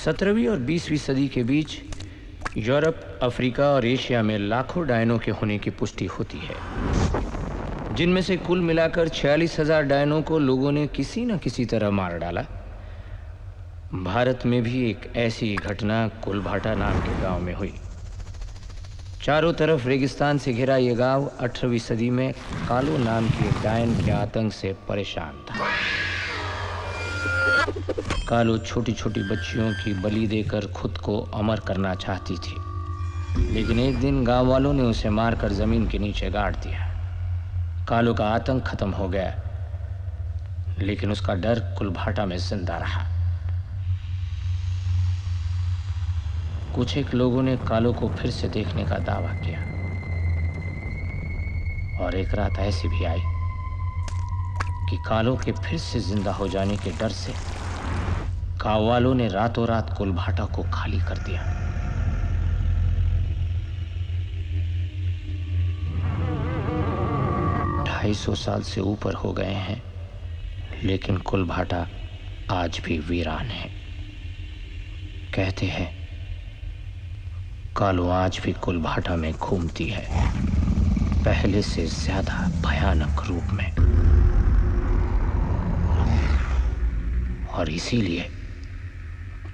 17वीं और 20वीं सदी के बीच यूरोप, अफ्रीका और एशिया में लाखों डायनों के होने की पुष्टि होती है, जिनमें से कुल मिलाकर 46,000 डायनों को लोगों ने किसी न किसी तरह मार डाला। भारत में भी एक ऐसी घटना कुलभाटा नाम के गांव में हुई। चारों तरफ रेगिस्तान से घिरा यह गांव 18वीं सदी में कालो नाम के एक डायन के आतंक से परेशान था। कालो छोटी छोटी बच्चियों की बलि देकर खुद को अमर करना चाहती थी, लेकिन एक दिन गांव वालों ने उसे मारकर जमीन के नीचे गाड़ दिया। कालो का आतंक खत्म हो गया, लेकिन उसका डर कुलभाटा में जिंदा रहा। कुछ एक लोगों ने कालो को फिर से देखने का दावा किया, और एक रात ऐसी भी आई कि कालो के फिर से जिंदा हो जाने के डर से गांव वालों ने रातों रात कुलभाटा को खाली कर दिया। ढाई सौ साल से ऊपर हो गए हैं, लेकिन कुलभाटा आज भी वीरान है। कहते हैं कालो आज भी कुलभाटा में घूमती है, पहले से ज्यादा भयानक रूप में, और इसीलिए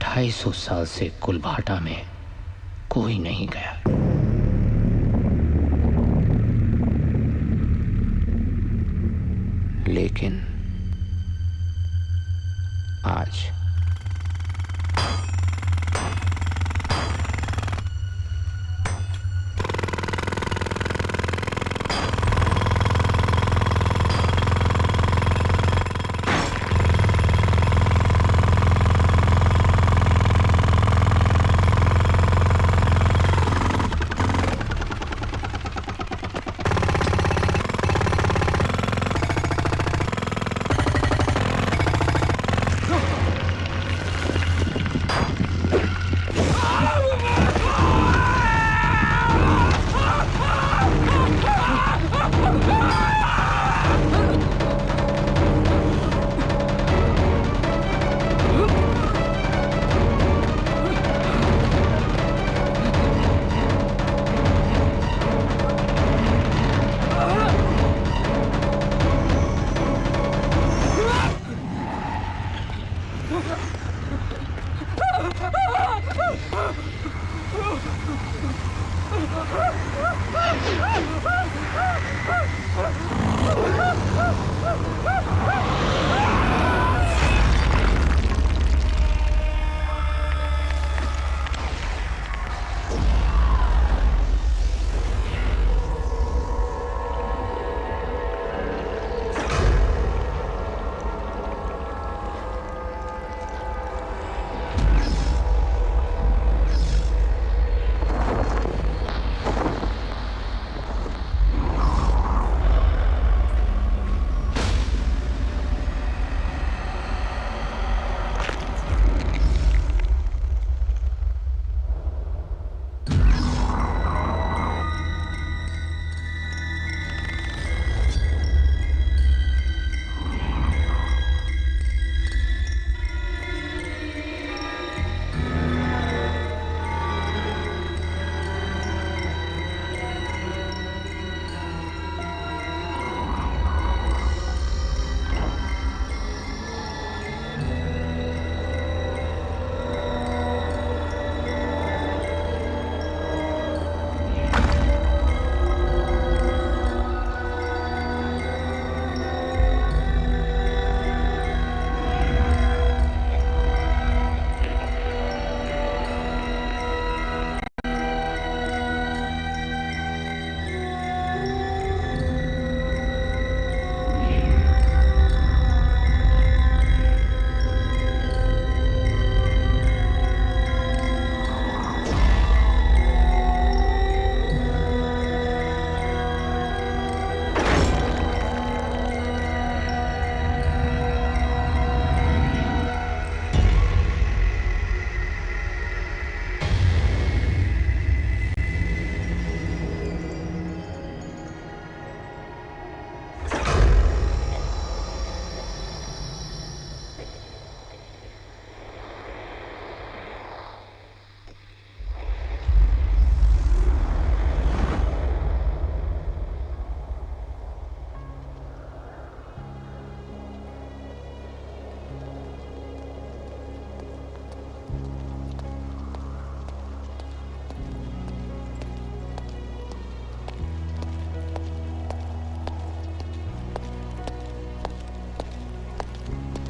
250 साल से कुलभाटा में कोई नहीं गया। लेकिन आज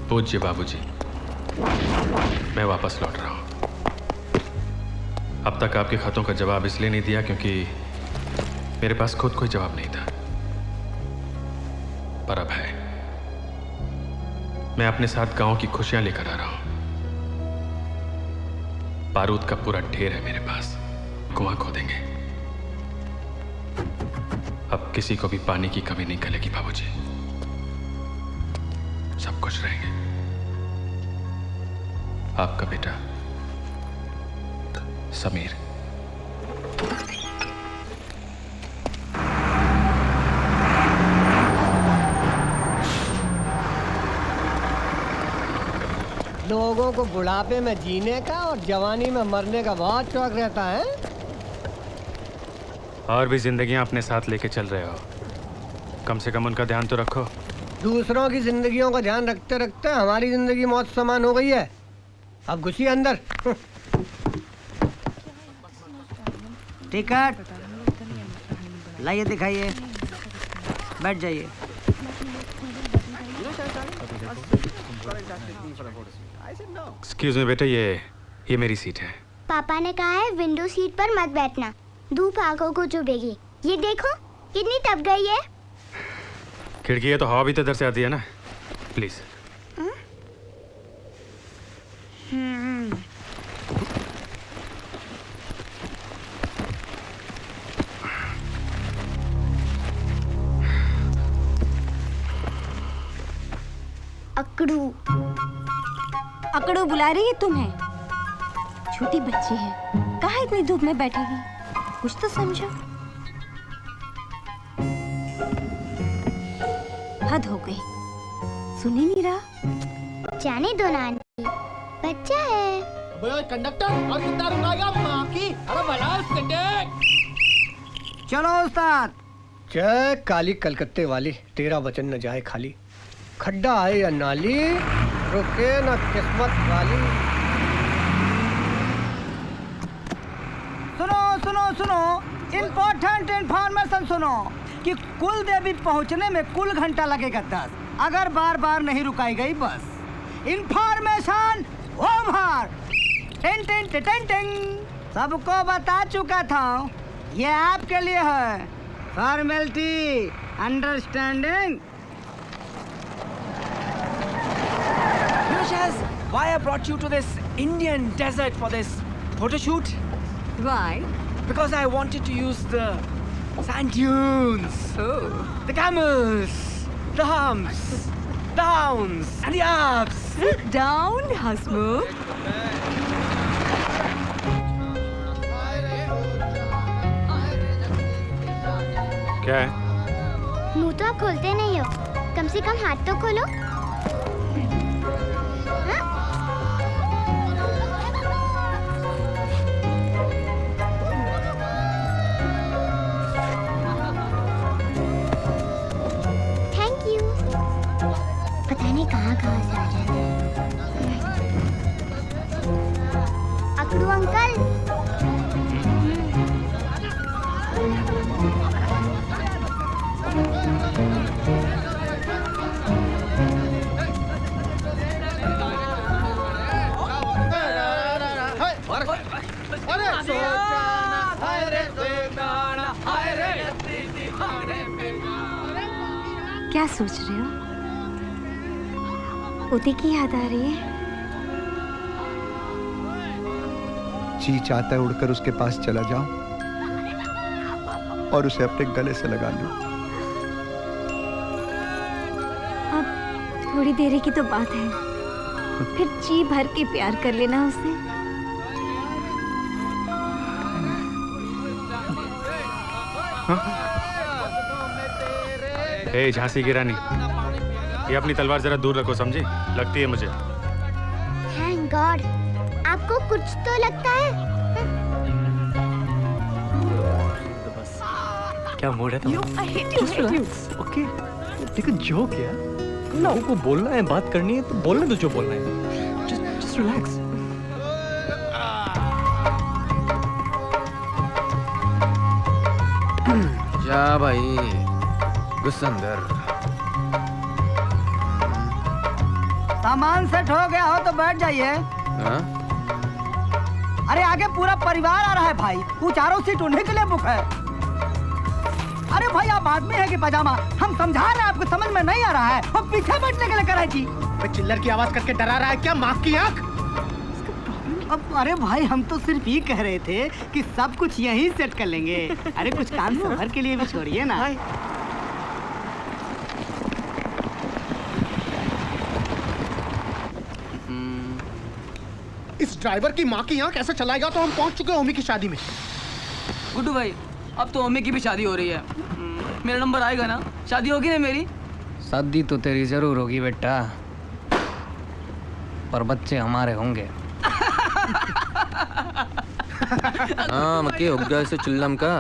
पूज्य बाबूजी, मैं वापस लौट रहा हूं। अब तक आपके खतों का जवाब इसलिए नहीं दिया क्योंकि मेरे पास खुद कोई जवाब नहीं था, पर अब है। मैं अपने साथ गांव की खुशियां लेकर आ रहा हूं। बारूद का पूरा ढेर है मेरे पास, कुआं खोदेंगे। अब किसी को भी पानी की कमी नहीं खलेगी बाबूजी, सब खुश रहेंगे। आपका बेटा समीर। लोगों को बुढ़ापे में जीने का और जवानी में मरने का बहुत शौक रहता है। और भी जिंदगियां अपने साथ लेके चल रहे हो, कम से कम उनका ध्यान तो रखो। दूसरों की जिंदगियों का ध्यान रखते रखते हमारी जिंदगी मौत समान हो गई है। अब घुसिए अंदर। टिकट लाइए, दिखाइए, बैठ जाइए। एक्सक्यूज मी बेटा, ये मेरी सीट है। पापा ने कहा है विंडो सीट पर मत बैठना, धूप आंखों को चुभेगी। ये देखो कितनी तप गई है। खिड़की है तो हवा भी तो इधर से आती है ना, प्लीज। अकड़ू अकड़ू बुला रही है तुम्हें। छोटी बच्ची है, कहाँ इतनी धूप में बैठेगी, कुछ तो समझो। हद हो गई, सुनी नहीं रहा। जाने दो नानी, बच्चा है। कंडक्टर और कितना रुकाएगा माँ की? अरे भला चलो उस्ताद। जय काली कलकत्ते वाली, तेरा वचन न जाए खाली। खड्डा है या नाली, रुके न किस्मत वाली। सुनो सुनो सुनो, इम्पोर्टेंट इन्फॉर्मेशन सुनो कि कुल देवी पहुंचने में कुल घंटा लगेगा 10, अगर बार बार नहीं रुकाई गई बस। Information over. Tin tin tin tin tin. सबको बता चुका था, ये आपके लिए है। Formality, understanding. Why I brought you to this Indian desert for this photo shoot? Why? Because I wanted to use the sand dunes, the camels, the humps, the hounds, and the ups. Sit down, Hasmukh. क्या है? मुंह तो आप खोलते नहीं हो, कम से कम हाथ तो खोलो। पता नहीं कहाँ से आ जाते हैं। अकड़ू अंकल। क्या सोच रहे हो? उते की याद आ रही है? जी चाहता है उड़कर उसके पास चला जाऊं और उसे अपने गले से लगा लूं। अब थोड़ी देर की तो बात है, फिर जी भर के प्यार कर लेना उसे। ए झांसी की रानी, ये अपनी तलवार जरा दूर रखो, समझी? लगती है मुझे। Thank God, आपको कुछ तो लगता है। क्या मूड है तुम्हारा? ओके, लेकिन जो क्या लोगों को बोलना है, बात करनी है तो बोलने दो जो बोलना है। Just relax. जा भाई, घुस अंदर। सामान सेट हो गया हो तो बैठ जाइए। हाँ? अरे आगे पूरा परिवार आ रहा है भाई, वो चारों सीट उन्हीं के लिए बुक है। अरे भाई आप आदमी है कि पजामा? हम समझा रहे हैं, आपको समझ में नहीं आ रहा है। और पीछे बैठने के लिए करा जी। चिल्लर की आवाज करके डरा रहा है क्या? माँ की आँख। अब अरे भाई हम तो सिर्फ ये कह रहे थे कि सब कुछ यहीं सेट कर लेंगे। अरे कुछ काम सफर के लिए भी छोड़िए ना। इस ड्राइवर की माँ की आँख ऐसे चलाएगा तो हम पहुँच चुके हैं ओमी की शादी में। गुड्डू भाई अब तो ओमी की भी शादी हो रही है, मेरा नंबर आएगा ना? शादी होगी ना मेरी? शादी तो तेरी जरूर होगी बेटा, पर बच्चे हमारे होंगे। हाँ मक्की हो गया इसे चिल्लम का।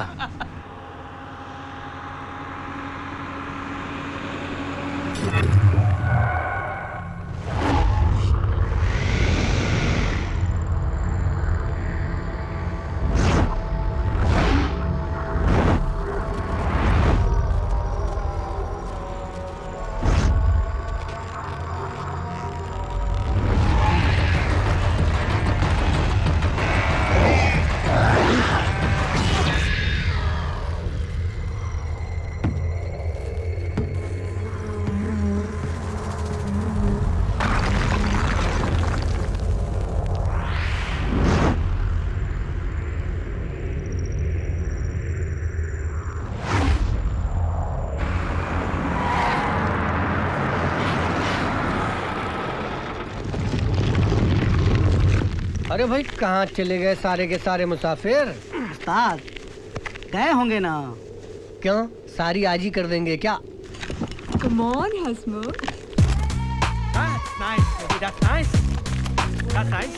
अरे भाई कहाँ चले गए सारे के सारे मुसाफिर? उस्ताद गए होंगे ना। क्यों, सारी आज ही कर देंगे क्या? Come on, Hasmukh. That's nice, baby, that's nice. That's nice.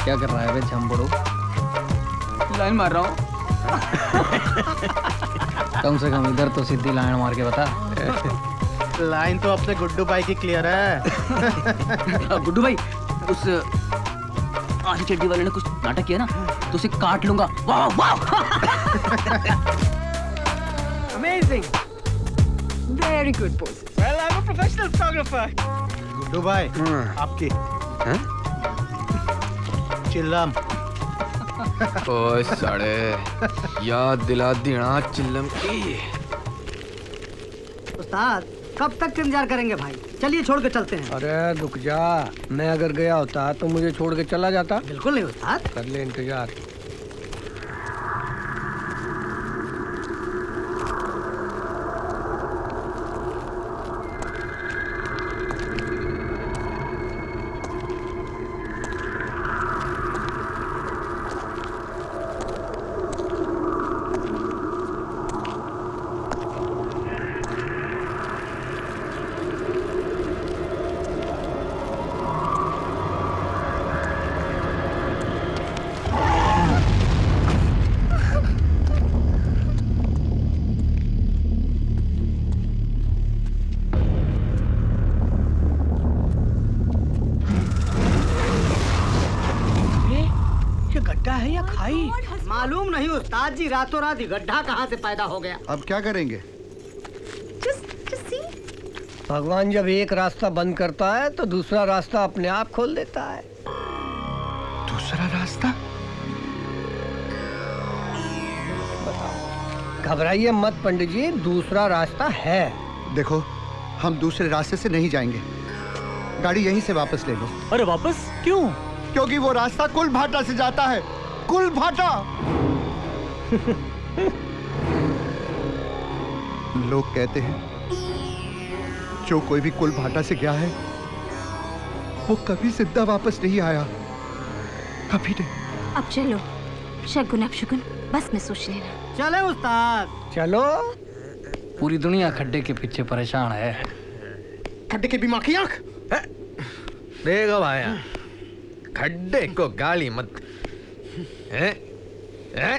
क्या कर रहा है बे झम्बड़ू? लाइन मार रहा हूँ। कम से कम इधर तो सीधी लाइन मार के बता। लाइन तो अपने गुड्डू भाई की क्लियर है। गुड्डू भाई उस आधी चड्डी वाले ने कुछ नाटक किया ना तो उसे काट लूंगा। वाह वाह। Amazing. Very good pose. Well, I'm a professional photographer. Guddu भाई आपकी चिल्लम। ओए साड़े याद दिला दी ना चिल्लम की। उस्ताद कब तक इंतजार करेंगे भाई? चलिए छोड़ के चलते हैं। अरे रुक जा, मैं अगर गया होता तो मुझे छोड़ के चला जाता। बिल्कुल नहीं उस्ताद। कर ले इंतजार। है या खाई? मालूम नहीं उस्ताद जी, रातों रात गड्ढा कहाँ से पैदा हो गया। अब क्या करेंगे? भगवान जब एक रास्ता बंद करता है तो दूसरा रास्ता अपने आप खोल देता है। दूसरा रास्ता? घबराइए मत पंडित जी, दूसरा रास्ता है। देखो, हम दूसरे रास्ते से नहीं जाएंगे। गाड़ी यहीं से वापस ले लो। अरे वापस क्यों? क्योंकि वो रास्ता कुलभाटा से जाता है। कुलभाटा। लोग कहते हैं जो कोई भी कुलभाटा से गया है वो कभी जिंदा वापस नहीं आया, कभी नहीं। अब चलो, शगुन अपशगुन बस में सोच लेना। चले उस्ताद। चलो। पूरी दुनिया खड्डे के पीछे परेशान है। खड्डे के भी माँ की आँख। देखो भाया, खड्डे को गाली मत। हैं? हैं?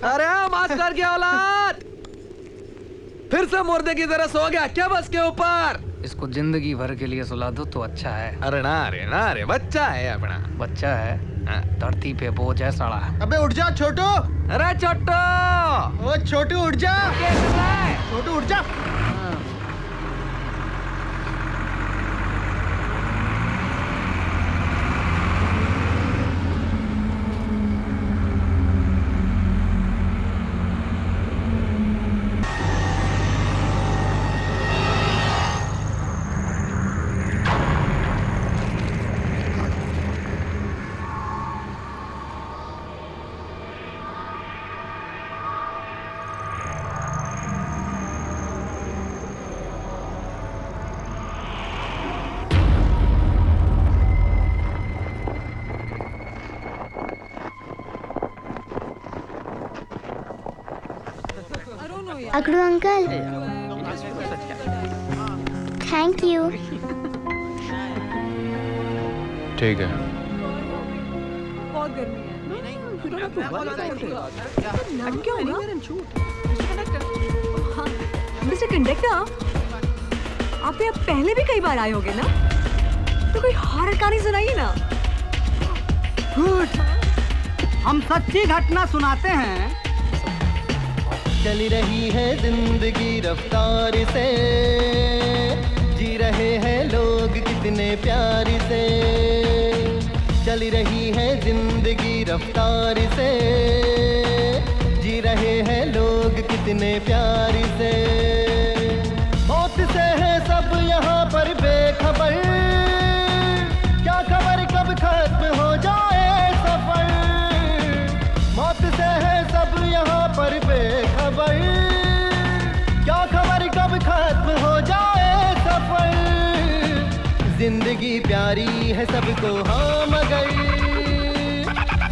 अरे मास्टर की औलाद, फिर से मुर्दे की तरह सो गया क्या बस के ऊपर? इसको जिंदगी भर के लिए सुला दो तो अच्छा है। अरे ना रे, बच्चा है अपना। बच्चा है धरती पे बोझ है साला। अबे उठ जा छोटू। अरे छोटू, ओ छोटू उठ जा। छोटू उठ जा। अकड़ू अंकल, थैंक यू। ठीक है। बहुत गर्मी है। मिस्टर कंडक्टर, आप यहाँ पहले भी कई बार आए होगे ना, तो कोई हॉरर कहानी सुनाइए ना। गुड, हम सच्ची घटना सुनाते हैं। चली रही है जिंदगी रफ्तार से, जी रहे हैं लोग कितने प्यार से। चली रही है जिंदगी रफ्तार से, जी रहे हैं लोग कितने प्यार से। मौत से है सब यहाँ पर बेखबर, क्या खबर कब खत्म हो जाए सफर। मौत से है सब यहाँ पर बेखबर, क्या खबर कब खत्म हो जाए सफर। जिंदगी प्यारी है सबको हाँ मगर,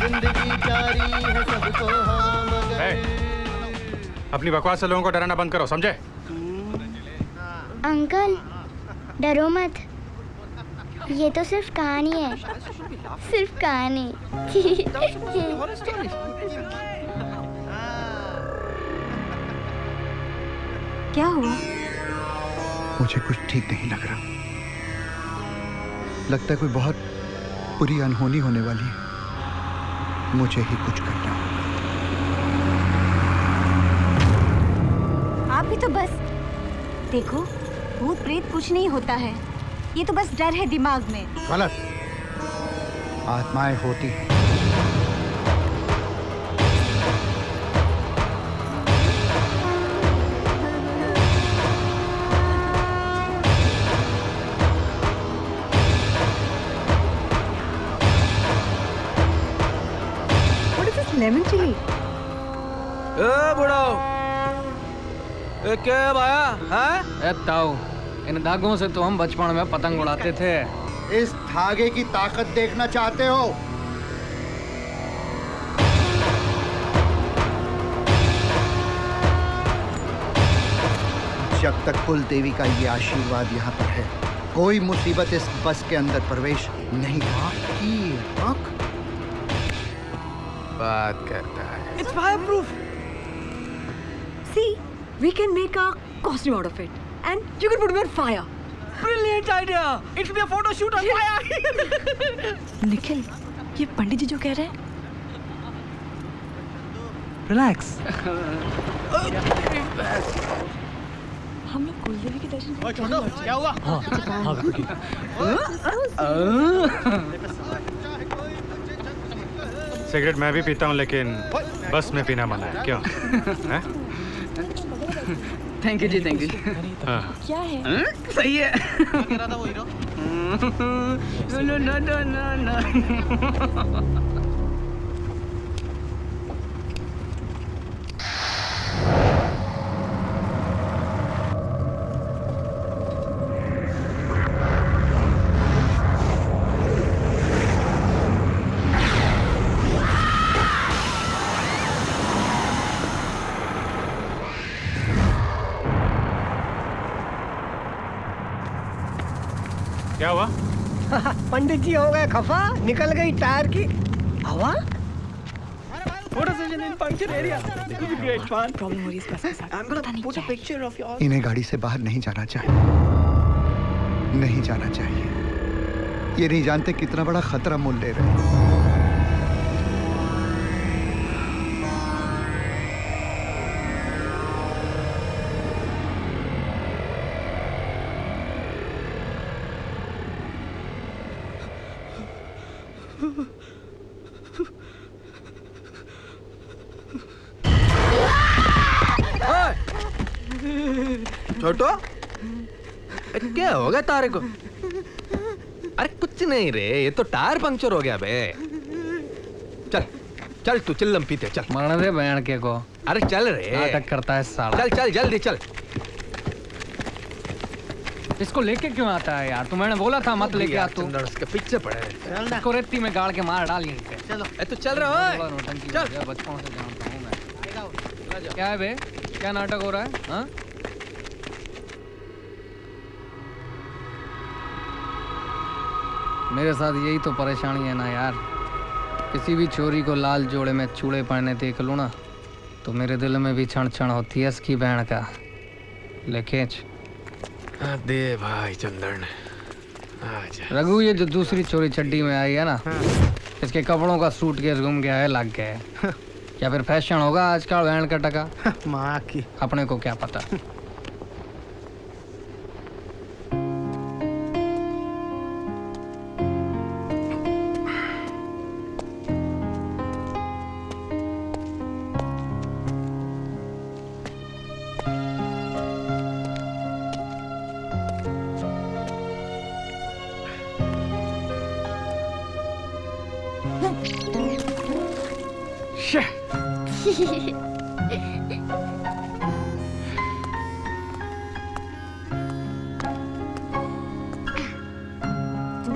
जिंदगी प्यारी है सबको हाँ मगर। अपनी बकवास से लोगों को डराना बंद करो, समझे? अंकल डरो मत, ये तो सिर्फ कहानी है, सिर्फ कहानी। क्या हुआ? मुझे कुछ ठीक नहीं लग रहा। लगता है कोई बहुत बुरी अनहोनी होने वाली है। मुझे ही कुछ करना होगा। आप भी तो बस देखो, भूत प्रेत कुछ नहीं होता है, ये तो बस डर है दिमाग में। गलत, आत्माएं होती हैं। Lemon chilli. ए बुढ़ाओ, ए क्या भाया है? ए ताऊ, इन धागों से तो हम बचपन में पतंग उड़ाते थे। इस धागे की ताकत देखना चाहते हो? जब तक कुल देवी का ये आशीर्वाद यहाँ पर है, कोई मुसीबत इस बस के अंदर प्रवेश नहीं की। बात करता है। It's fireproof. See, we can make a costume out of it, and you can put it on fire. Brilliant idea. It will be a photo shoot on fire. Nikhil, ये पंडित जी जो कह रहे हैं। Relax. हम लोग कुलदेवी के दर्शन क्या हुआ? सिगरेट मैं भी पीता हूँ, लेकिन बस में पीना मना है। क्यों? थैंक यू जी, थैंक यू। क्या है? सही है। No no no no no. क्या हुआ? पंडित जी हो गए खफा, निकल गई टायर की हवा। इन्हें गाड़ी से बाहर नहीं जाना चाहिए, नहीं जाना चाहिए। ये नहीं जानते कितना बड़ा खतरा मोल ले रहे हैं। छोटो, क्या होगा तारे को? अरे कुछ नहीं रे, ये तो टायर पंक्चर हो गया बे। चल चल तू चिल्लम पीते चल। मरने दे बहन के को। अरे चल रे, नाटक करता है साला। चल चल जल्दी चल। इसको लेके क्यों आता है यार? मैंने बोला था मत लेके आ तू। उसके पीछे पड़े। इसको रेती में गाड़ के मार डाल यहीं पे। चलो तू चल रहा है? चल बचपन से जानता हूँ मैं। क्या है बे? क्या नाटक हो रहा है? हाँ? मेरे साथ यही तो परेशानी है ना यार। किसी भी चोरी को लाल जोड़े में चूड़े पहने देख लूँ ना तो मेरे दिल में भी क्षण क्षण होती है इसकी बहन का। लेकिन दे भाई चंदन। रघु, ये जो दूसरी चोरी चड्डी में आई है ना, इसके कपड़ों का सूटकेस गुम गया है, लग गया है। या फिर फैशन होगा आज का बहन का टका? माँ की अपने को क्या पता।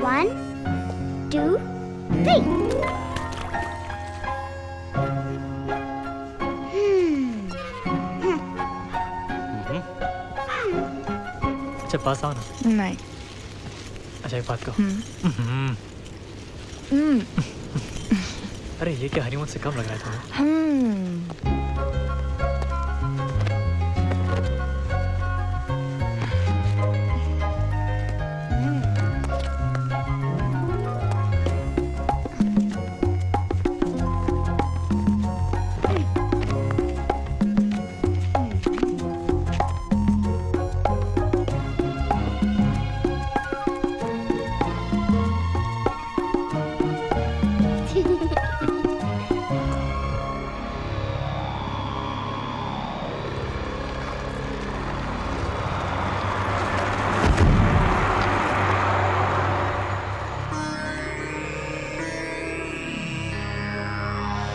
One, two, three. अच्छा पास आओ ना। नहीं। अच्छा एक बात कहो। अरे ये क्या हनीमून से कम लग रहा है तुम्हें?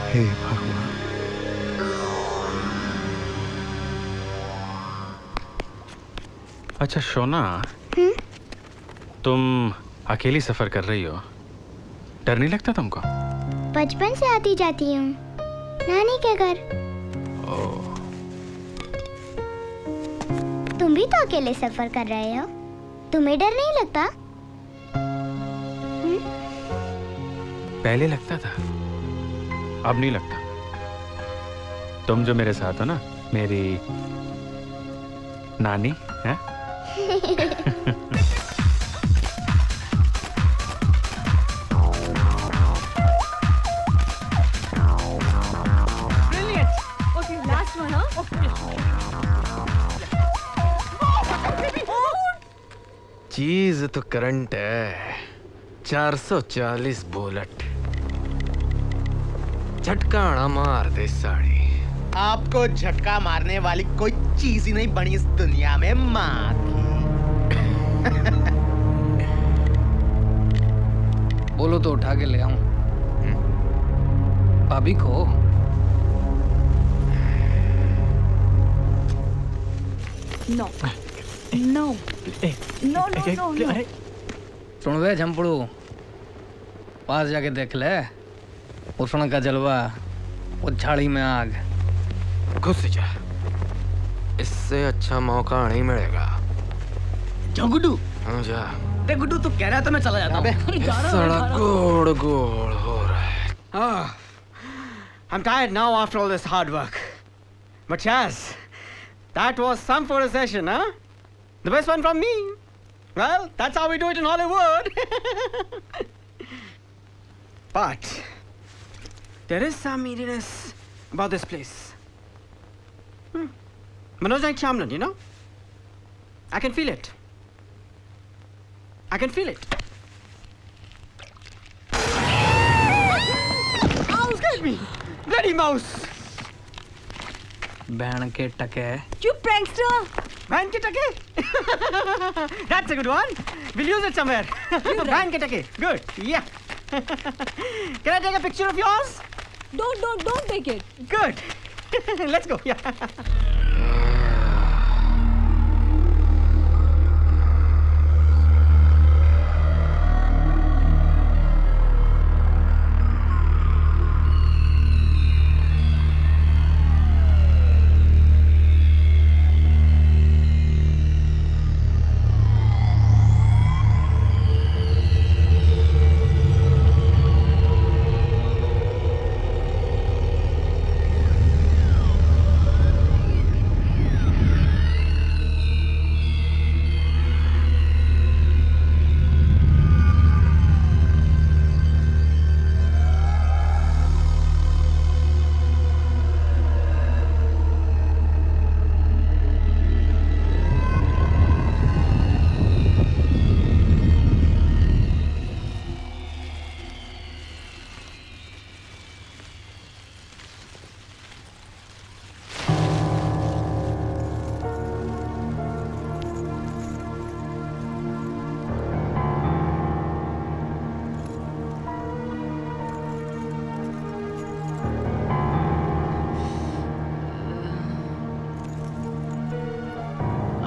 हे भगवान। अच्छा शोना, तुम अकेली सफर कर रही हो, डर नहीं लगता तुमको? बचपन से आती जाती हूँ नानी के घर। तुम भी तो अकेले सफर कर रहे हो, तुम्हें डर नहीं लगता? पहले लगता था, अब नहीं लगता। तुम जो मेरे साथ हो ना, मेरी नानी है। चीज तो करंट है। 440 बुलेट झटकाना मार दे साड़ी। आपको झटका मारने वाली कोई चीज ही नहीं बनी इस दुनिया में माँ की। बोलो तो उठा के ले आऊं भाभी को। No no no no no. सुन वे झंपड़ू, पास जाके देख ले उष्ण का जलवा, वो झाड़ी में आग। घुस जा, इससे अच्छा मौका नहीं मिलेगा। जा गुड्डू। हाँ जा। ते गुड्डू तू कह रहा था मैं चला जाता हूँ। सड़क गोड़ गोड़ हो रहा है। I'm tired now after all this hard work. But Chaz, that was some for a session, huh? The best one from me. Well, that's how we do it in Hollywood. But there is some eeriness about this place. Manoj Night Shyamalan, you know? I can feel it. I can feel it. Bloody mouse! बहन के टके। You prankster! Band ke take? That's a good one. We'll use it somewhere. Band ke take. Good. Yeah. Can I take a picture of yours? Don't take it. Good. Let's go. Yeah.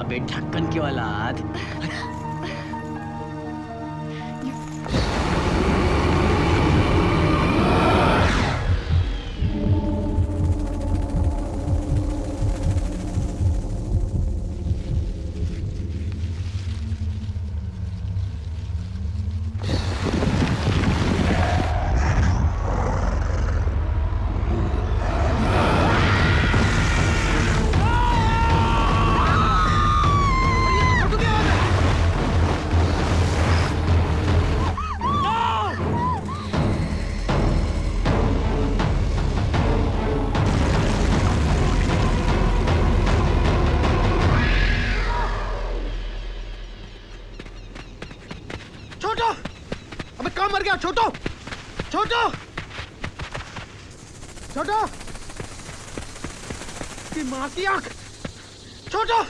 अबे ढक्कन की औलाद। छोटो छोटो छोटो की माँ की आंख छोटो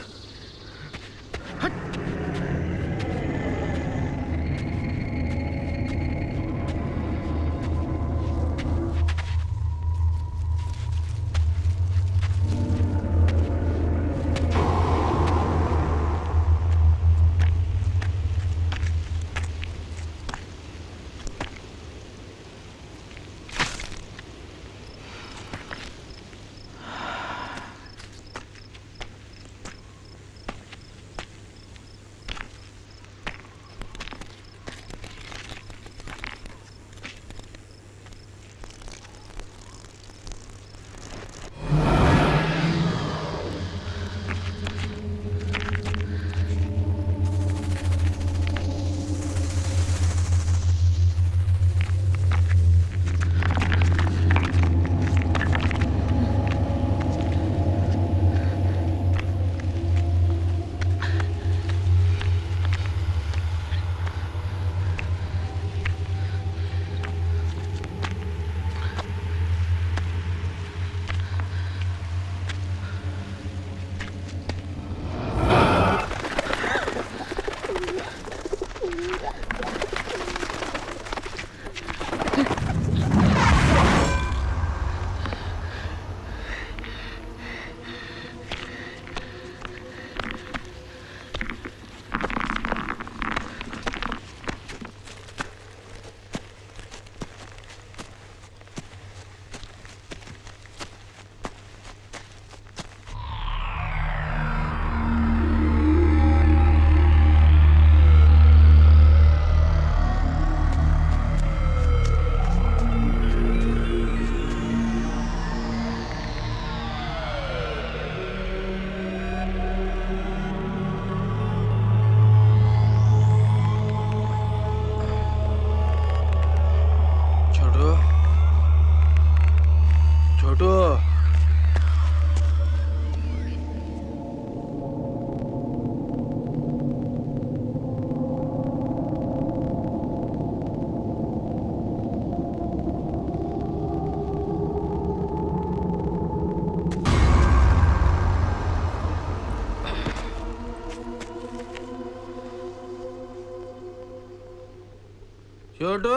छोटू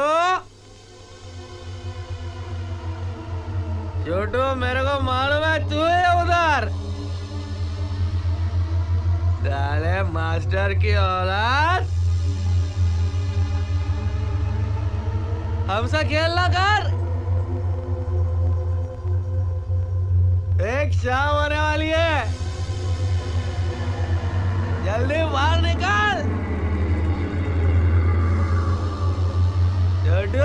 छोटू मेरे को मालूम है तू है उधर। साले मास्टर की औलाद हमसे खेलना कर। एक शाम होने वाली है, जल्दी बाहर निकाल। छोटू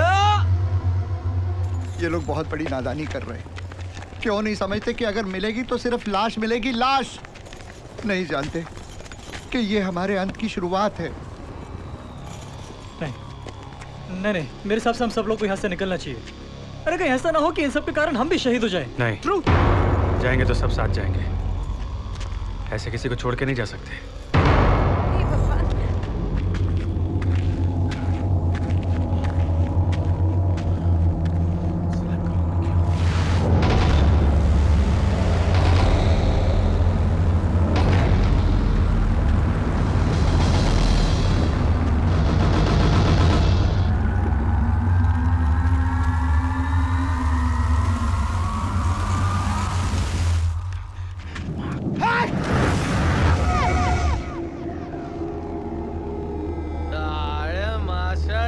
ये लोग बहुत बड़ी नादानी कर रहे हैं। क्यों नहीं समझते कि अगर मिलेगी तो सिर्फ लाश मिलेगी, लाश। नहीं जानते कि ये हमारे अंत की शुरुआत है। नहीं नहीं, मेरे हिसाब से हम सब लोग को यहाँ से निकलना चाहिए। अरे कहीं ऐसा ना हो कि इन सब के कारण हम भी शहीद हो जाएं। नहीं, जाएंगे तो सब साथ जाएंगे। ऐसे किसी को छोड़ के नहीं जा सकते।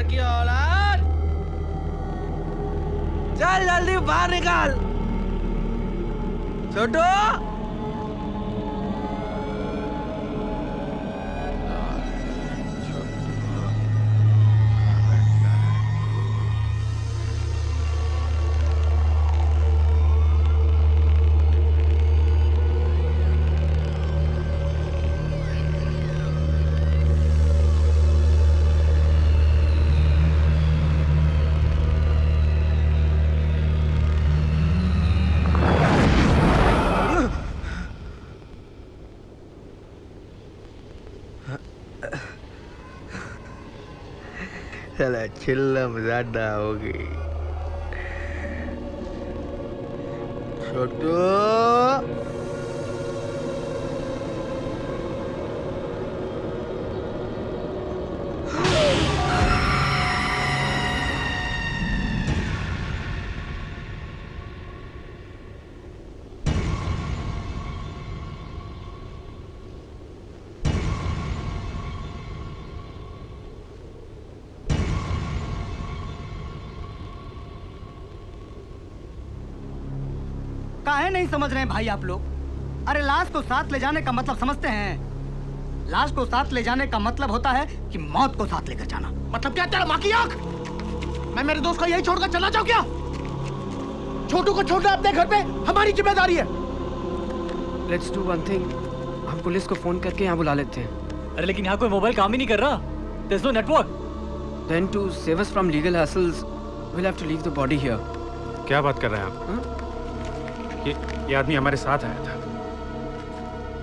की औलाद, चल जल्दी बाहर निकाल। छोटू चला चिल्लम ज्यादा होगी। छोटू काहे नहीं समझ रहे हैं भाई आप लोग? अरे लाश को साथ ले जाने का मतलब समझते हैं? लाश को साथ ले जाने का मतलब होता है कि मौत को साथ लेकर जाना। मतलब क्या तेरा माँ की आंख? मैं मेरे दोस्त को यही छोड़कर चला जाऊं क्या? छोटू को छोड़ना अपने घर पे हमारी जिम्मेदारी है। लेट्स डू वन थिंग, हम पुलिस को फोन करके यहाँ बुला लेते हैं। अरे लेकिन यहाँ कोई मोबाइल काम ही नहीं कर रहा। There's no network. Then to save us from legal hassles, we'll have to leave the body here. क्या बात कर रहे हैं आप? ये आदमी हमारे साथ आया था।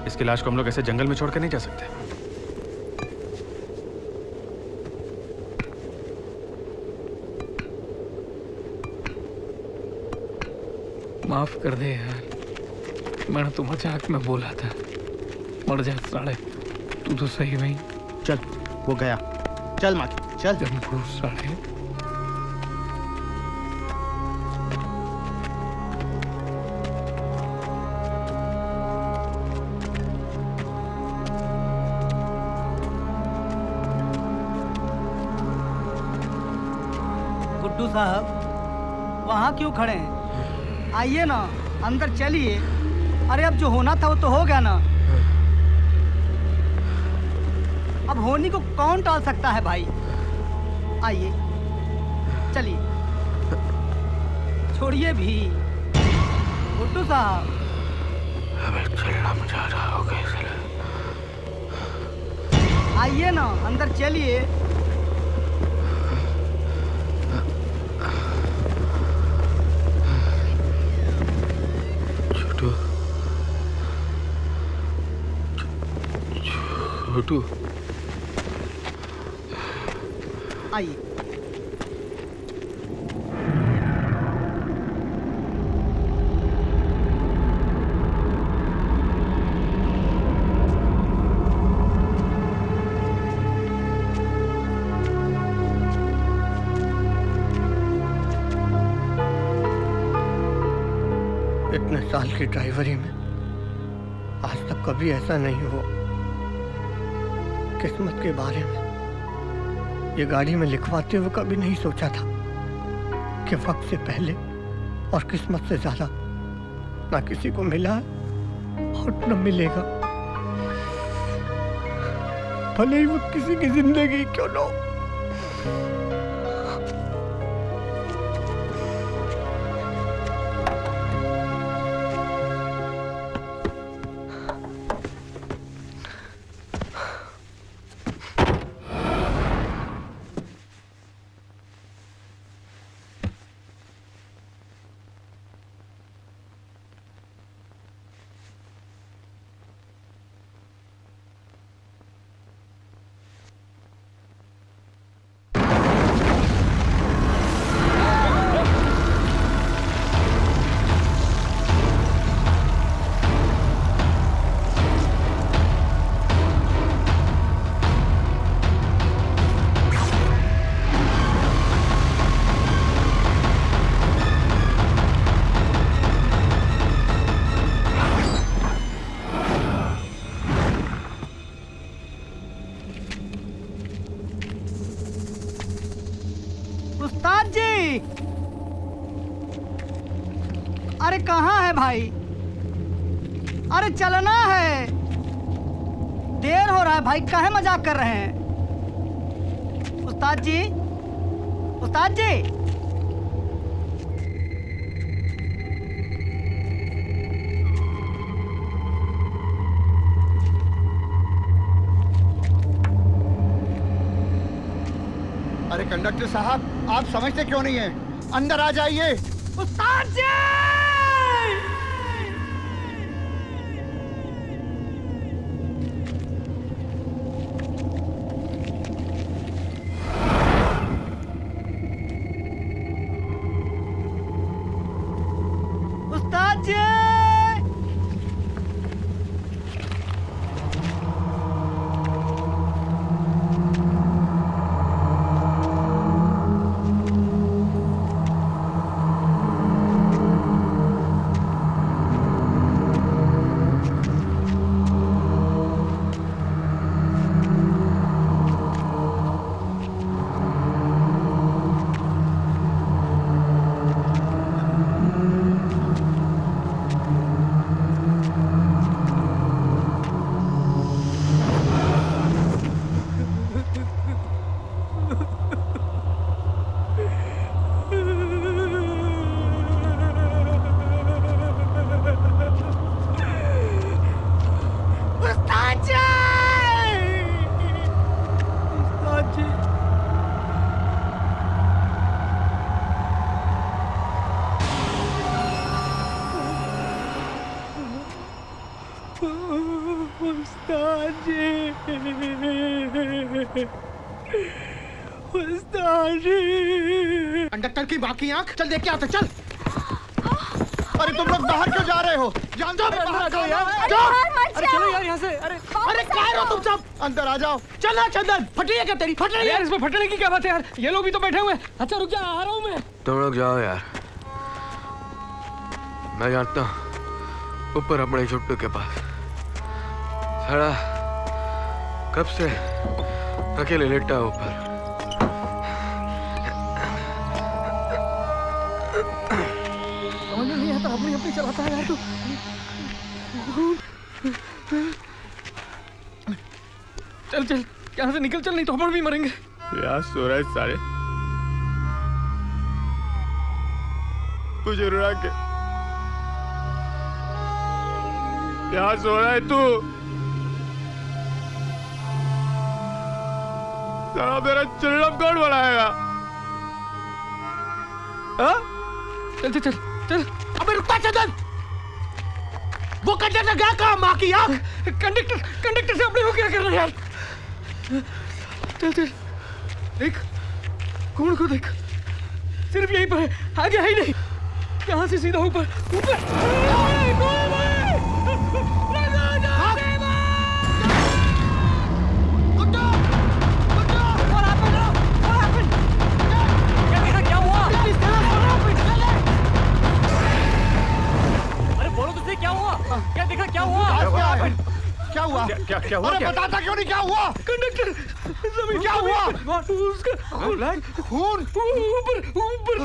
इसकी लाश को हम लोग ऐसे जंगल में छोड़कर नहीं जा सकते। माफ कर दे यार, मैंने तो मजाक में बोला था। मर जा साले, तू तो सही नहीं। चल वो गया, चल माकी चल। साले गुड्डू साहब वहाँ क्यों खड़े हैं? आइए ना, अंदर चलिए। अरे अब जो होना था वो तो हो गया ना। अब होनी को कौन टाल सकता है भाई? आइए चलिए, छोड़िए भी। गुड्डू साहब हमें चलना मजा रहा होगा इसलिए। आइए ना, अंदर चलिए। छोटू आइए। इतने साल की ड्राइवरी में आज तक कभी ऐसा नहीं हुआ। किस्मत के बारे में ये गाड़ी में लिखवाते हुए कभी नहीं सोचा था कि वक्त से पहले और किस्मत से ज्यादा ना किसी को मिला है और न मिलेगा, भले ही वो किसी की जिंदगी क्यों न हो। अरे कहाँ है भाई? अरे चलना है, देर हो रहा है भाई, काहे मजाक कर रहे हैं? उस्ताद जी, उस्ताद जी, अरे कंडक्टर साहब, आप समझते क्यों नहीं है? अंदर आ जाइए। उस्ताद जी! उस्ताद जी! कंडक्टर की बाकी आंख, चल देख के आते, चल। अरे तुम लोग बाहर क्यों जा रहे हो? जान दो, बाहर जाओ यार। अरे चलो यार यहाँ से। अरे कहाँ हो तुम सब? अंदर आ जाओ। चल चंदन, फट रही है क्या तेरी? फट रही है यार, इसमें फटने की क्या बात है यार? ये लोग भी तो बैठे हुए हैं। अच्छा रुक जा, आ रहा हूँ मैं। तुम लोग जाओ यार, मैं जानता हूँ ऊपर अपने छुट्टू के पास खड़ा कब से अकेले लेटा ऊपर। समझ नहीं आता, अपनी अपनी चलाता है यार तू। चल चल यहाँ से निकल, चल नहीं तो हम भी मरेंगे। यार सो रहा है सारे, तुझे रुला के यहाँ सो रहा है तू? साला मेरा चिल्लम कौन बनाएगा? चल चल चल चल। अबे रुकता चंदन, वो कंडक्टर गया कहाँ? माँ की आँख। कंडक्टर से अपने को क्या करना यार? चल चल देख, कौन को देख, सिर्फ यहीं पर है, आगे है ही नहीं। यहाँ से सीधा ऊपर हुआ? क्या हुआ? अरे बताता क्यों नहीं क्या हुआ? कंडक्टर क्या हुआ? उसका खून ऊपर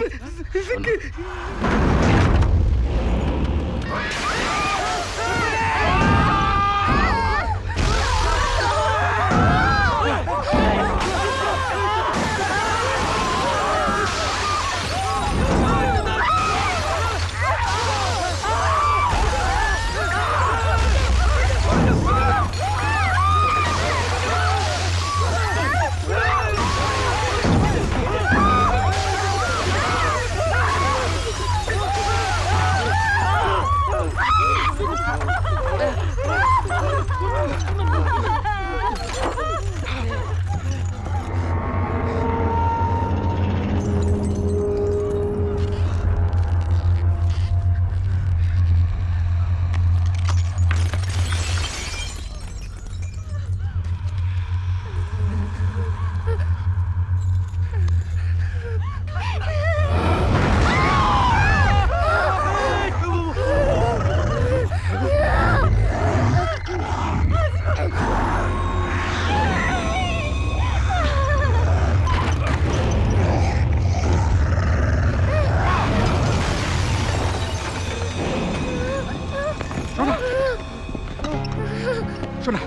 सुना,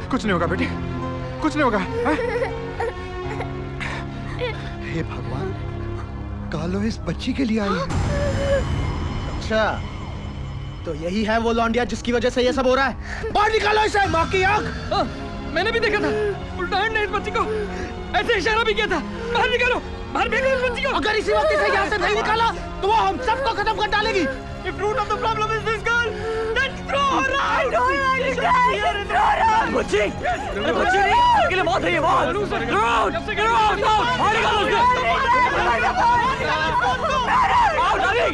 कुछ नहीं होगा बेटी, कुछ नहीं होगा। हे भगवान, कालो इस बच्ची के लिए आई है। अच्छा, तो यही है वो लौंडिया जिसकी वजह से ये सब हो रहा है। बाहर निकालो इसे, माँ की आँख। मैंने भी देखा था, उल्टान ने इस बच्ची को ऐसे इशारा भी किया था। बाहर निकालो, बाहर फेंको इस बच्ची को। अगर इसी वक्त इसे यहाँ से नहीं निकाला तो वो हम सबको खत्म कर डालेगी। The root of the problem is this girl. Then throw her out. I don't understand. Throw her out. बच्ची, बच्ची नहीं, अकेले मौत है ये मौत। Get out, get out, बाहर निकालो उसे। Out, अभी।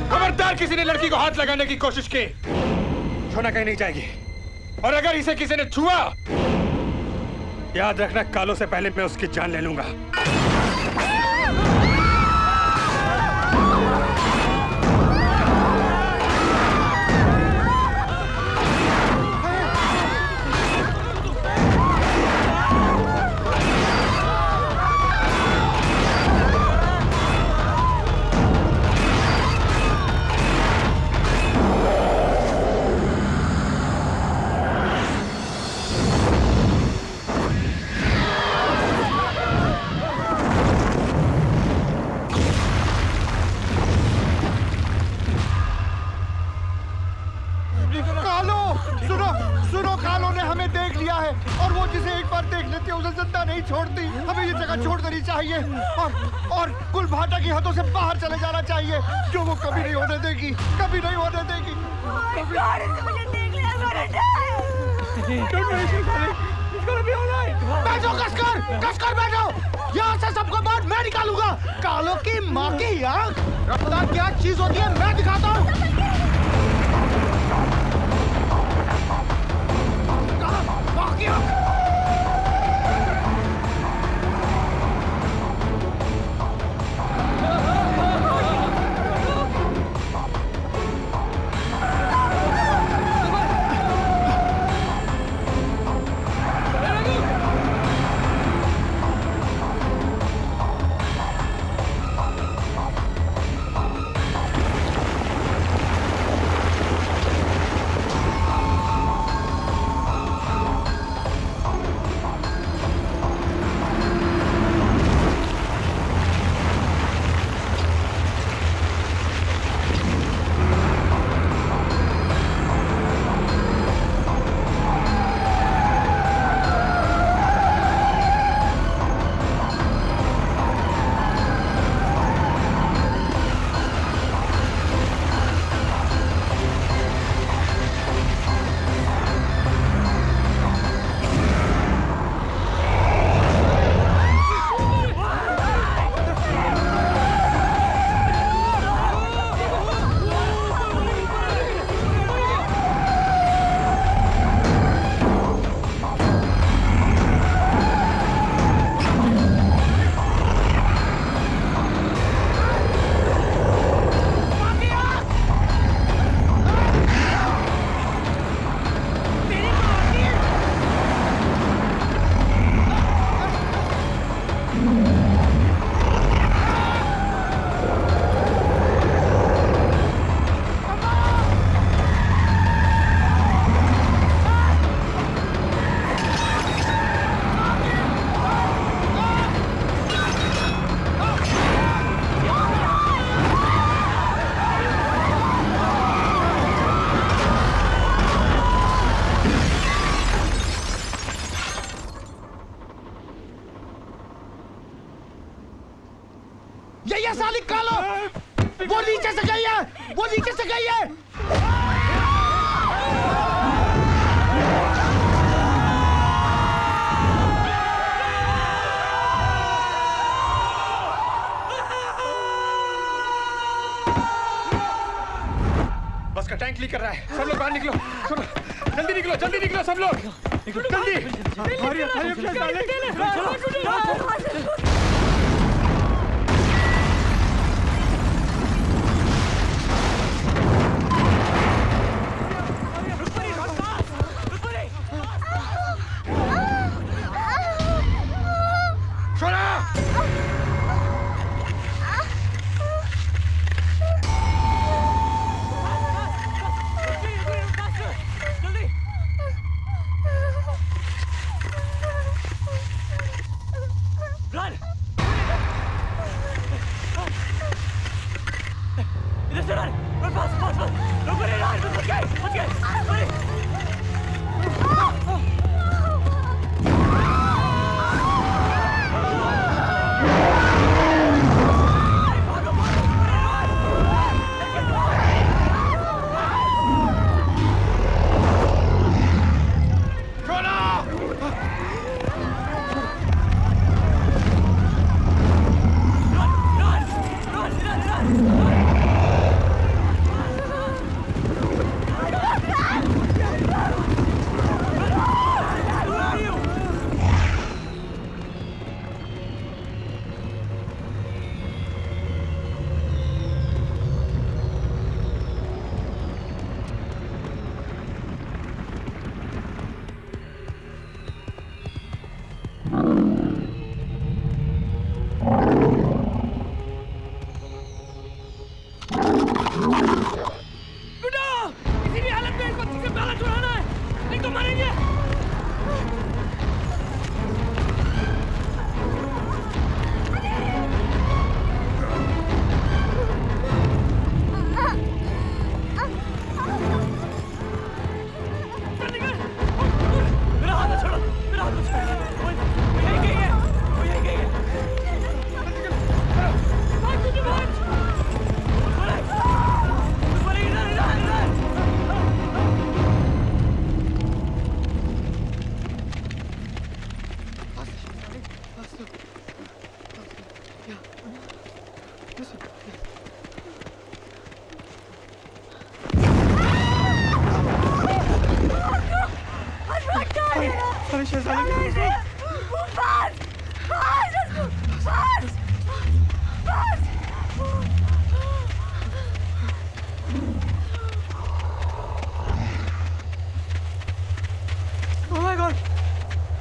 खबरदार किसी ने लड़की को हाथ लगाने की कोशिश की, सोना कहीं नहीं जाएगी। और अगर इसे किसी ने छुआ, याद रखना कालो से पहले मैं उसकी जान ले लूंगा। छोड़ती, हमें ये जगह छोड़ देनी चाहिए और कुल भाटा की हदों से बाहर चले जाना चाहिए, जो वो कभी नहीं होने देगी, कभी नहीं होने देगी। बैठो कसकर बैठो, यहाँ से सबको बाहर मैं निकालूंगा। कालो की माँ की आँख, रफ्तार क्या चीज होती है मैं दिखाता हूँ। माँ की आँख। ये साली कालो, वो नीचे से गई है, वो नीचे से गई है। बस का टैंक लीक कर रहा है, सब लोग बाहर निकलो, जल्दी निकलो, जल्दी निकलो सब लोग, जल्दी।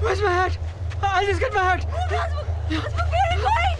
Where's my hat? I'll just get my hat. Where are you going?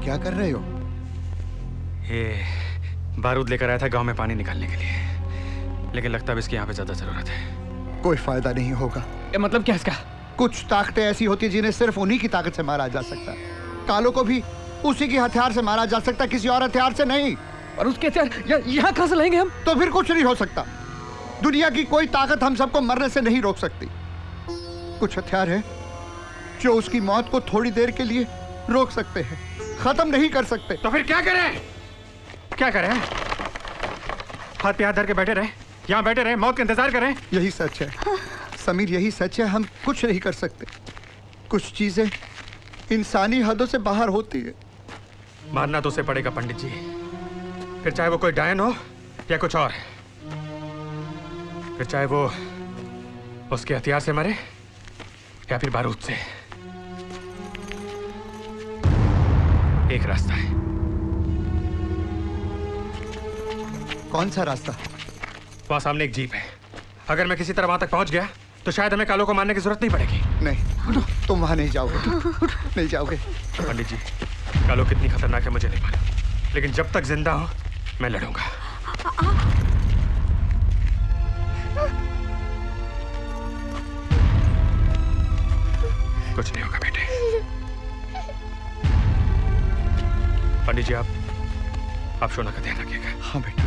क्या कर रहे हो? ये बारूद लेकर आया था गांव में पानी निकालने के लिए, लेकिन लगता है इसकी यहाँ पे ज्यादा जरूरत है। कोई फायदा नहीं होगा। मतलब क्या इसका? कुछ ताकतें ऐसी होती हैं जिन्हें सिर्फ उन्हीं की ताकत से मारा जा सकता है। कालों को भी उसी के हथियार से मारा जा सकता, किसी और हथियार से नहीं। और उसके हथियार यहाँ कहाँ से लाएंगे हम? तो फिर कुछ नहीं हो सकता। दुनिया की कोई ताकत हम सबको मरने से नहीं रोक सकती। कुछ हथियार है जो उसकी मौत को थोड़ी देर के लिए रोक सकते हैं, खत्म नहीं कर सकते। तो फिर क्या करें? क्या करें? हाथ पे हाथ धर के बैठे रहे, यहाँ बैठे रहे, मौत का इंतजार करें? यही सच है समीर, यही सच है। हम कुछ नहीं कर सकते। कुछ चीजें इंसानी हदों से बाहर होती है। मारना तो उसे पड़ेगा पंडित जी, फिर चाहे वो कोई डायन हो या कुछ और, फिर चाहे वो उसके हथियार से मरे या फिर बारूद से। एक रास्ता है। कौन सा रास्ता? वहां सामने एक जीप है। अगर मैं किसी तरह वहां तक पहुंच गया तो शायद हमें कालों को मारने की जरूरत नहीं पड़ेगी। नहीं, तुम वहां नहीं जाओगे। नहीं जाओगे। पंडित जी, कालो कितनी खतरनाक है मुझे नहीं मालूम, लेकिन जब तक जिंदा हूं मैं लड़ूंगा। कुछ नहीं होगा बेटे। पंडित जी, आप शोना का ध्यान रखिएगा। हाँ बेटा।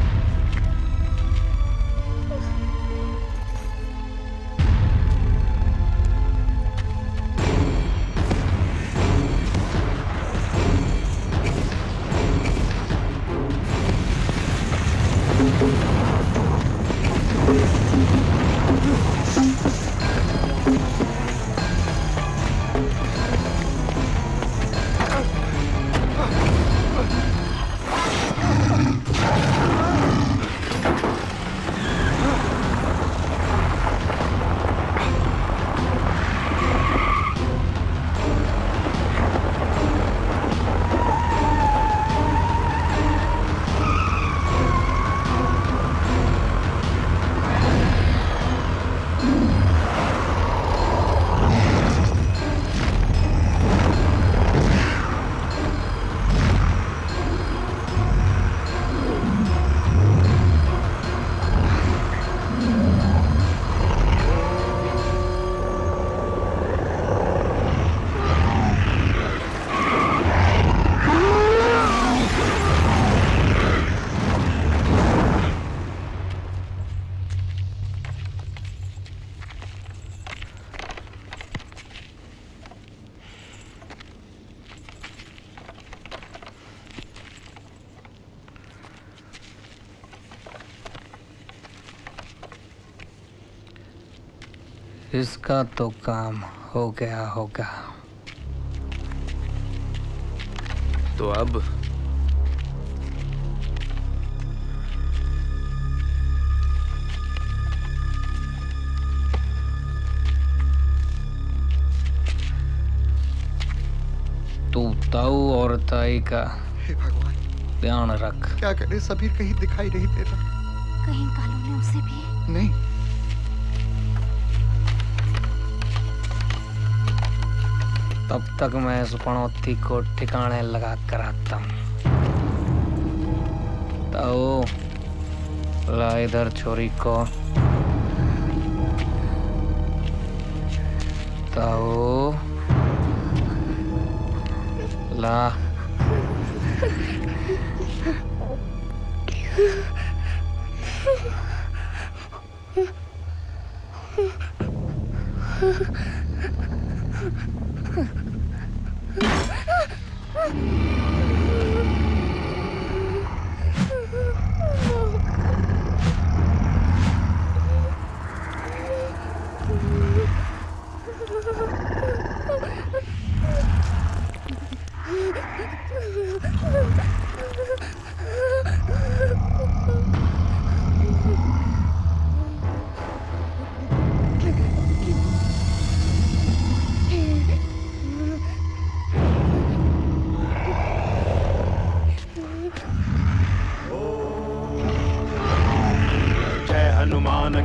इसका तो काम हो गया होगा। तो अब तू ताऊ और ताई का हे भगवान ध्यान रख। क्या करे, समीर कहीं दिखाई नहीं दे रहा। कहीं कालू ने उसे भी? नहीं। तब तक मैं इस पनौती को ठिकाने लगा कर आता हूँ। ताऊ, ला इधर छोरी को। ताऊ, ला।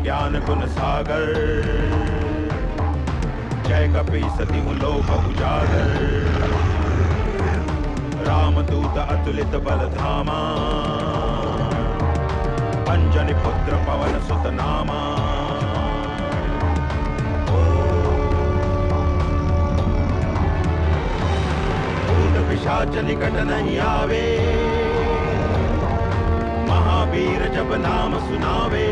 ज्ञान गुण सागर, जय कपी सती लोक उजागर, रामदूत अतुलित बल धामा, अंजनी पुत्र पवन सुत नामा। भूत पिशाच निकट नहीं आवे, महावीर जब नाम सुनावे,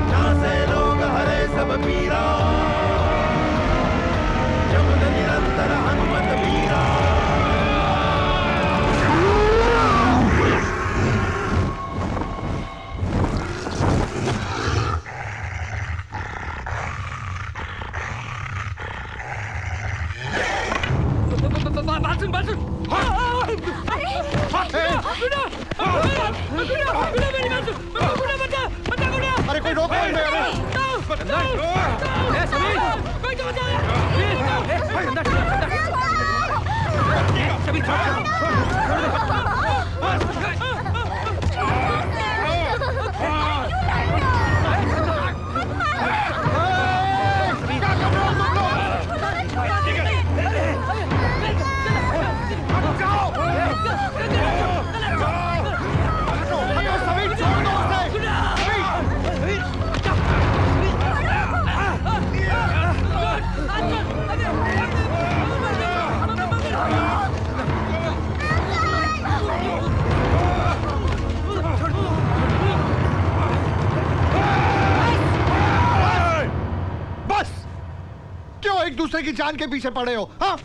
नासे लोग हरे सब पीरा, जपत निरंतर हनुमत वीरा। अरे कोई रोक एक दूसरे की जान के पीछे पड़े हो? हाँ,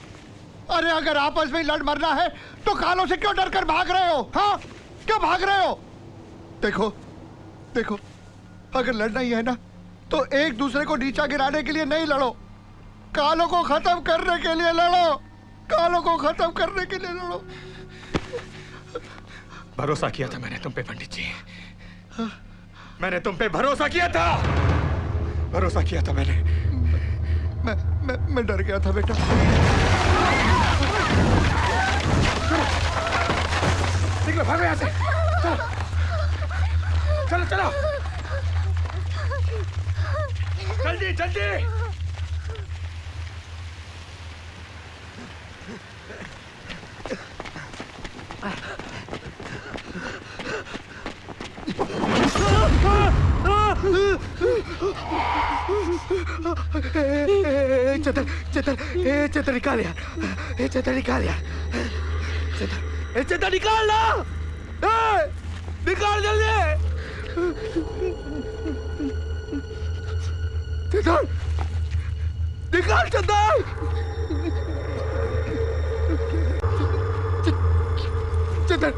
अरे अगर आपस में लड़ मरना है तो कालों से क्यों डर कर भाग रहे हो? हाँ, क्यों भाग रहे हो? देखो देखो, अगर लड़ना ही है ना तो एक दूसरे को नीचा गिराने के लिए नहीं लड़ो, कालों को खत्म करने के लिए लड़ो, कालों को खत्म करने के लिए लड़ो। भरोसा किया था मैंने तुम पे पंडित जी, मैंने तुम पे भरोसा किया था, भरोसा किया था मैंने। मैं डर गया था बेटा। निकलो, भागो यहाँ से, चलो चलो चलो, जल्दी जल्दी। चतर चतर चतर निकाल यार, चतर निकाल यार, चतर निकाल ना, निकाल जल्दी, चतर निकाल, चतर चतर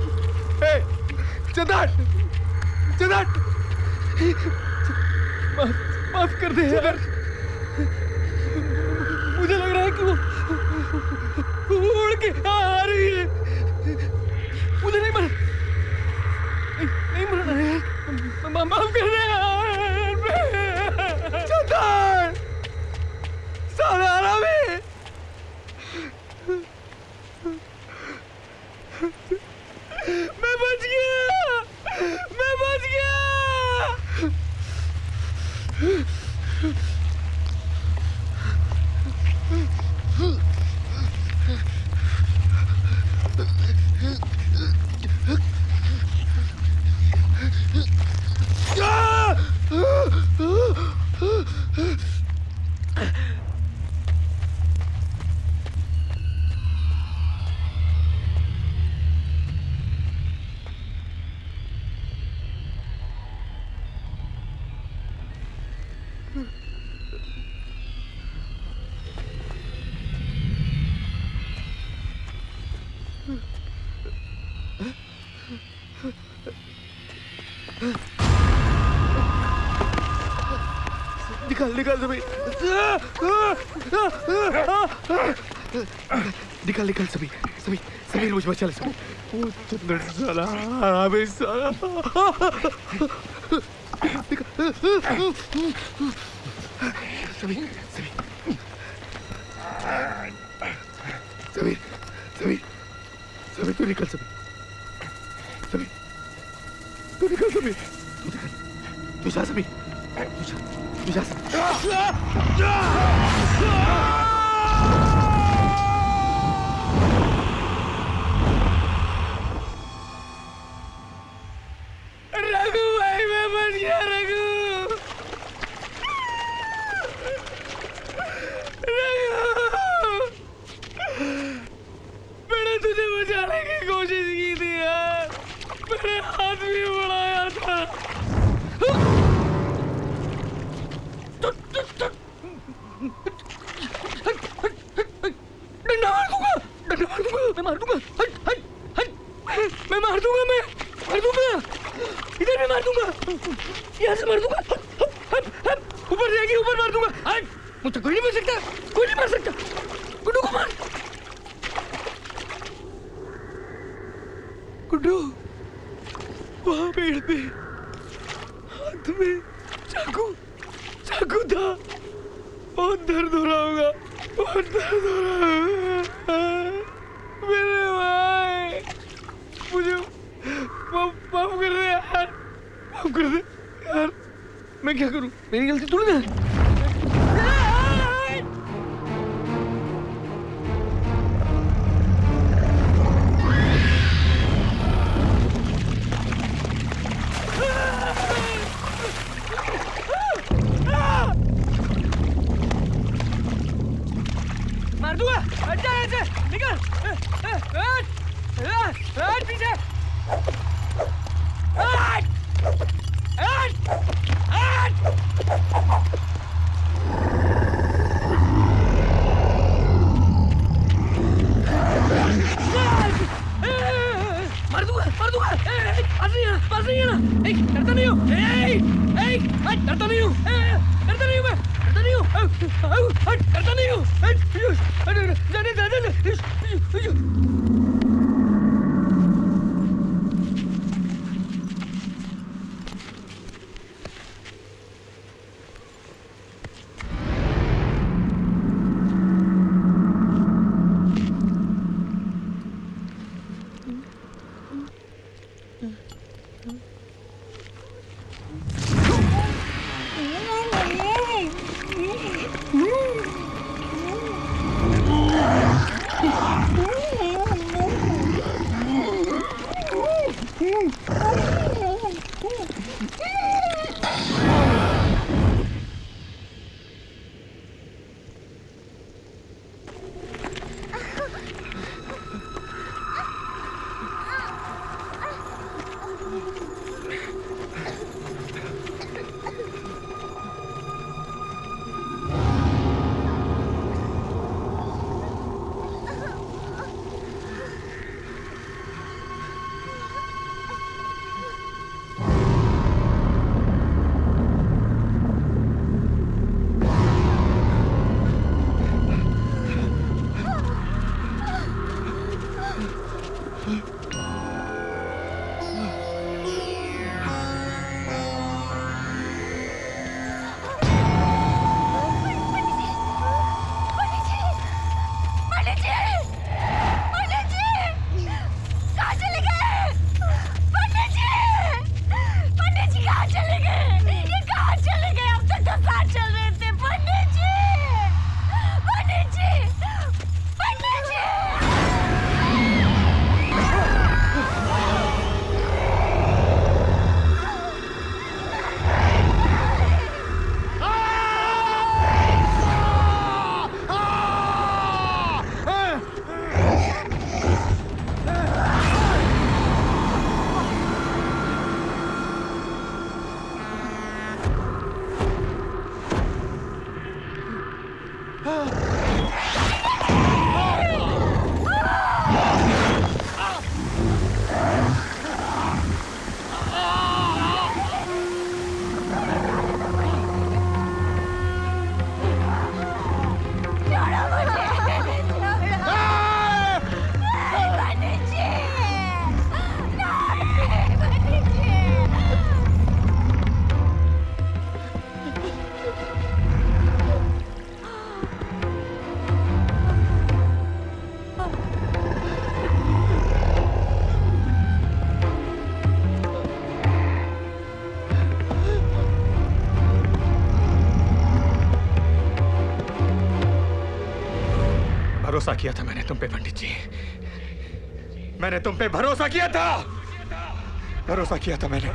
चतर चतर, माफ कर दे यार, मुझे लग रहा है कि वो उड़ के आ रही है, मुझे नहीं मरना, नहीं मरना है, माफ कर दे यार, चंदन, साला आरामी, मैं बच गया, मैं बच गया। निकाल निकाल सभी निकाल निकाल सभी सभी सभी मुझ बचा ले सभी वो चंदन साला हरामी साला सभी सभी सभी सभी सभी तू निकल सभी सभी तू निकल सभी तू जा सभी तू जा रघु भाई मैं बच गया रघु मैंने तुझे बचाने की कोशिश की थी यार मैंने हाथ भी बढ़ाया था डंडा मार दूंगा मैं मार दूंगा हट हट हट मैं मार दूंगा इधर मैं मार दूंगा यहाँ से मार दूंगा ऊपर जाएगी ऊपर मार दूंगा हट मुझसे कोई नहीं मार सकता गुड्डू को मार गुड्डू वहां पेड़ पे हाथ में चाकू था बहुत दर्द हो रहा होगा मेरे भाई मुझे माफ कर दे यार मैं क्या करूं मेरी गलती थोड़ी ना मार दूंगा हट जा यहाँ से निकल हट पीछे मार दूंगा पास नहीं आना डरता नहीं हूँ डरता नहीं हूँ भरोसा किया था मैंने तुम पे पंडित जी। मैंने तुम पे भरोसा किया था। भरोसा किया था मैंने।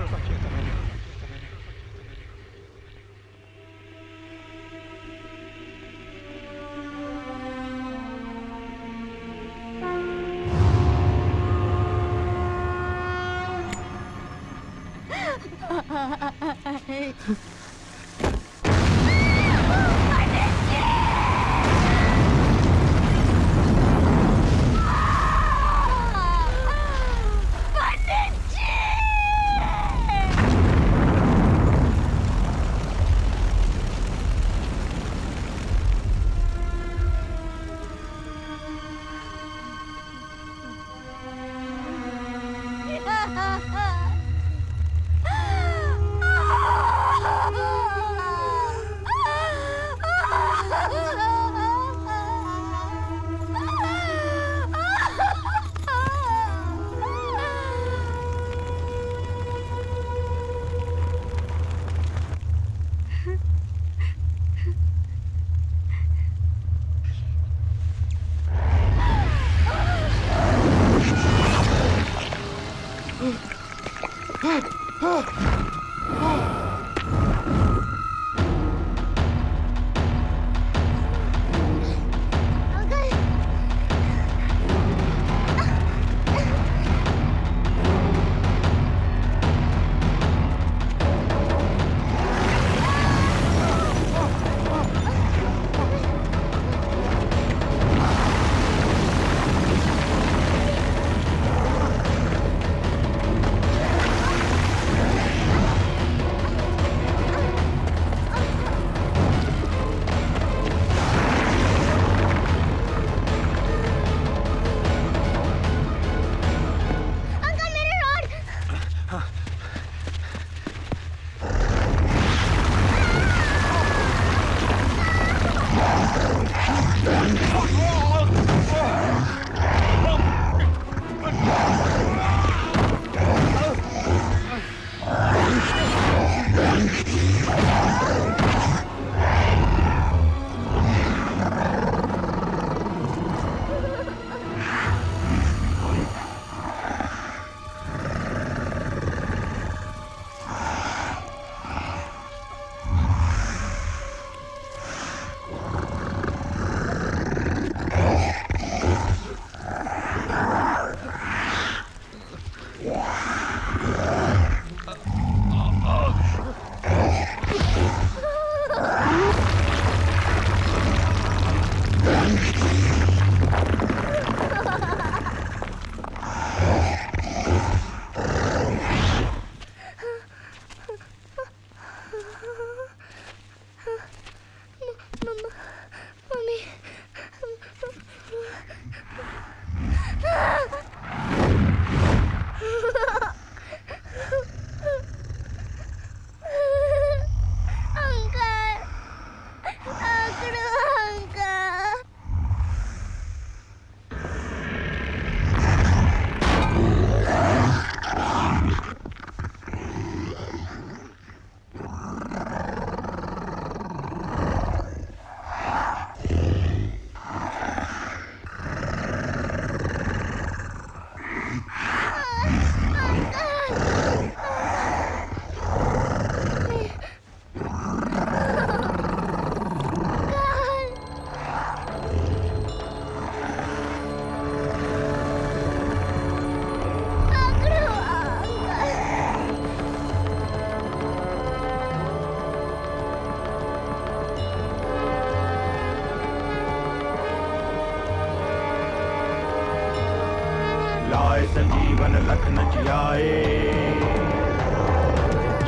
संजीवन लखन जियाए,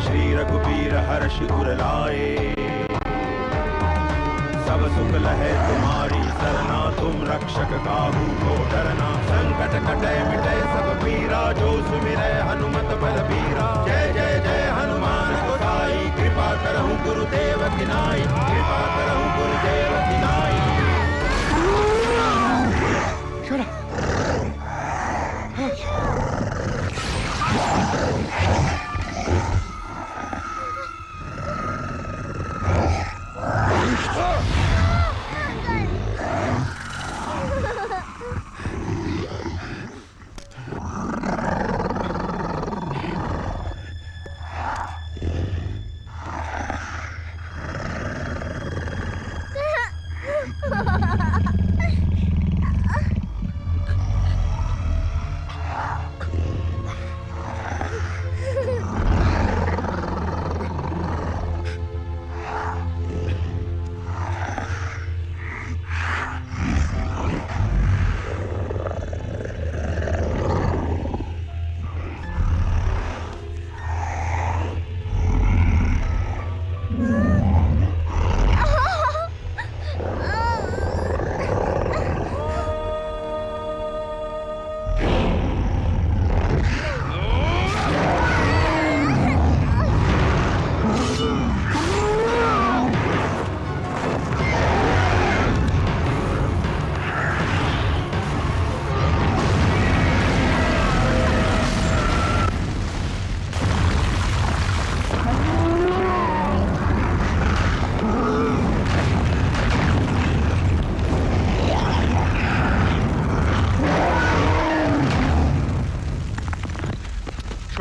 श्री रघुबीर हर्ष उर लाए। सब सुख लहे तुम्हारी सरना, तुम रक्षक काहू को डरना। संकट कटे मिटे सब पीरा, जो सुमिरै हनुमत बलबीरा। जय जय जय हनुमान गोसाई, कृपा करहु गुरुदेव की नाई, कृपा करहु गुरुदेव की नाई।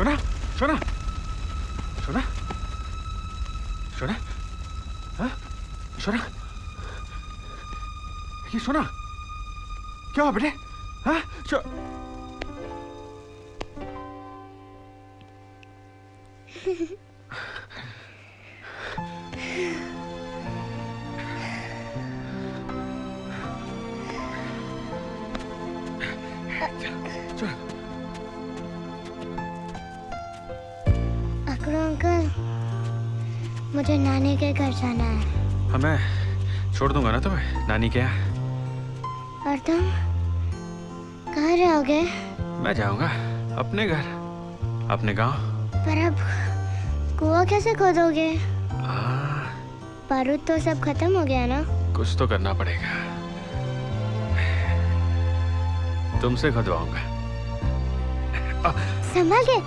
शोना शोना शोना शोना हाँ शोना ये शोना क्या हुआ बेटे हाँ अंकल मुझे नानी के घर जाना है। हाँ मैं छोड़ दूंगा ना तुम्हें नानी के यहाँ। और तुम कहाँ रहोगे? मैं जाऊंगा अपने घर अपने गांव। पर अब कुआं कैसे खोदोगे? बारूद तो सब खत्म हो गया ना। कुछ तो करना पड़ेगा। तुमसे खुदवाऊंगा। संभाल के।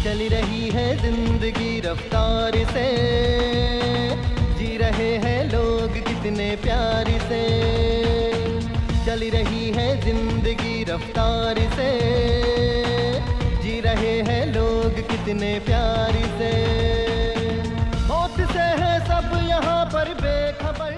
चली रही है जिंदगी रफ्तार से, जी रहे हैं लोग कितने प्यार से। चली रही है जिंदगी रफ्तार से, जी रहे हैं लोग कितने प्यार से। मौत से है सब यहाँ पर बेखबर।